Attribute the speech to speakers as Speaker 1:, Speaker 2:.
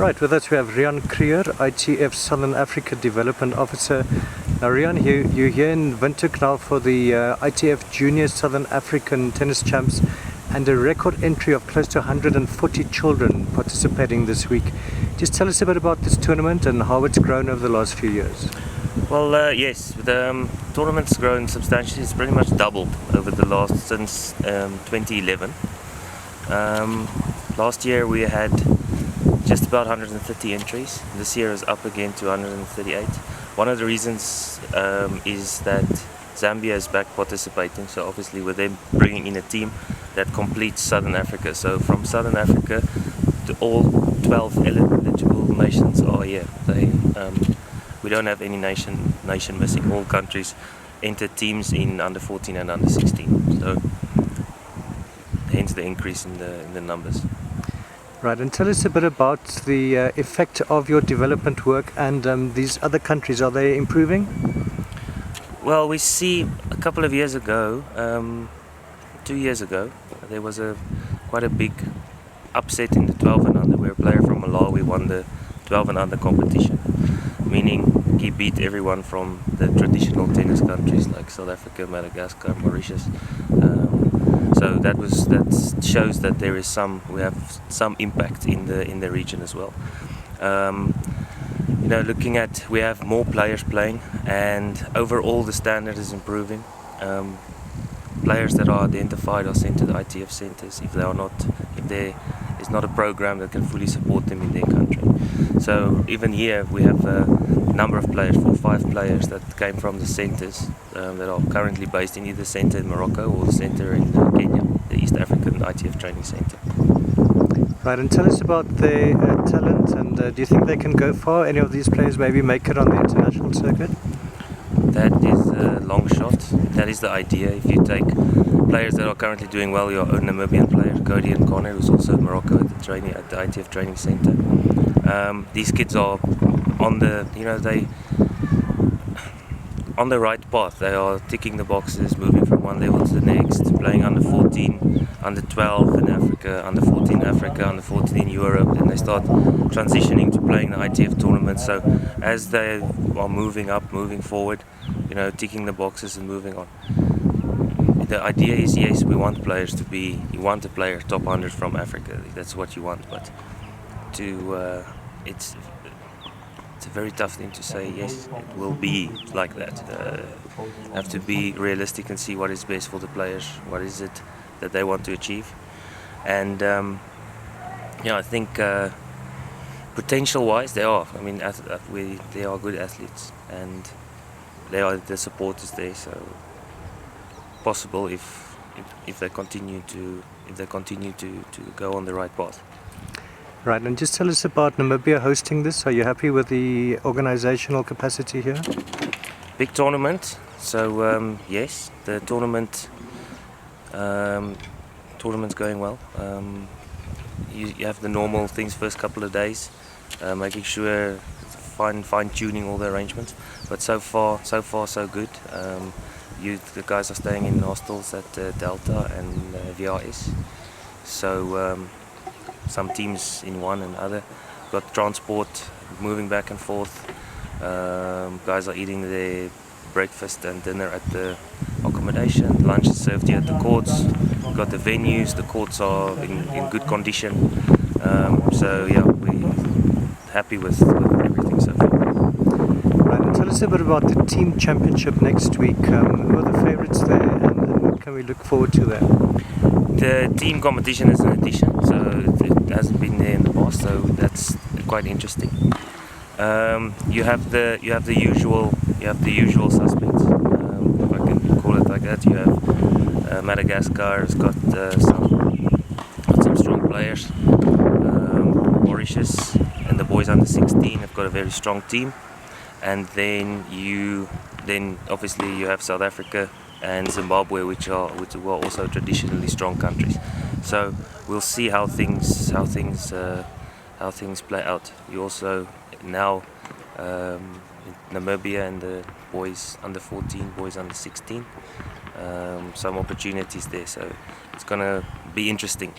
Speaker 1: Right, with us we have Riaan Kruger, ITF Southern Africa Development Officer. Now Riaan, you're here in Windhoek now for the ITF Junior Southern African Tennis Champs, and a record entry of close to 140 children participating this week. Just tell us a bit about this tournament and how it's grown over the last few years.
Speaker 2: Well, yes, the tournament's grown substantially. It's pretty much doubled over the last since 2011. Last year we had just about 130 entries. This year is up again to 138. One of the reasons is that Zambia is back participating, so obviously with them bringing in a team that completes Southern Africa. So from Southern Africa to all 12 eligible nations are here. We don't have any nation missing. All countries enter teams in under 14 and under 16. So hence the increase in the numbers.
Speaker 1: Right, and tell us a bit about the effect of your development work and these other countries. Are they improving?
Speaker 2: Well, we see a couple of years ago, 2 years ago, there was quite a big upset in the 12 and under, where a player from Malawi won the 12 and under competition, meaning he beat everyone from the traditional tennis countries like South Africa, Madagascar, Mauritius. So that shows that we have some impact in the region as well. Looking at, we have more players playing, and overall the standard is improving. Players that are identified are sent to the ITF centers if there is not a program that can fully support them in their country. So even here we have a number of players, 4 or 5 players that came from the centers that are currently based in either center in Morocco or the center in Kenya, the East African ITF Training Center.
Speaker 1: Right, and tell us about their talent, and do you think they can go far? Any of these players maybe make it on the international circuit?
Speaker 2: That is a long shot. That is the idea. If you take players that are currently doing well, your own Namibian player, Cody and Connor, who's also in Morocco at the ITF Training Center. These kids are on the right path. They are ticking the boxes, moving from one level to the next, playing under 14, under 12 in Africa, under 14 Africa, under 14 in Europe, and they start transitioning to playing the ITF tournament. So as they are moving up, moving forward, ticking the boxes and moving on. The idea is, yes, you want a player top 100 from Africa. That's what you want, but it's a very tough thing to say, yes, it will be like that. Have to be realistic and see what is best for the players, what is it that they want to achieve. And I think potential-wise they are. I mean, they are good athletes, and the support is there. So possible if they continue to go on the right path.
Speaker 1: Right, and just tell us about Namibia hosting this. Are you happy with the organizational capacity here?
Speaker 2: Big tournament, so yes, the tournament's going well. You have the normal things first couple of days, making sure fine-tuning all the arrangements, but so far so good. The guys are staying in hostels at Delta and VRS, so some teams in one and other. Got transport moving back and forth. Guys are eating their breakfast and dinner at the accommodation. Lunch is served here at the courts. We've got the venues. The courts are in good condition. So yeah, we're happy with everything so far.
Speaker 1: Right, and tell us a bit about the team championship next week. Who are the favourites there, and what can we look forward to there?
Speaker 2: The team competition is an addition, so it hasn't been there in the past, so that's quite interesting. You have the usual suspects, if I can call it like that. You have Madagascar has got some strong players. Mauritius and the boys under 16 have got a very strong team, and then obviously you have South Africa and Zimbabwe, which are also traditionally strong countries. So we'll see how things play out. You also now Namibia and the boys under 14, boys under 16. Some opportunities there, so it's gonna be interesting.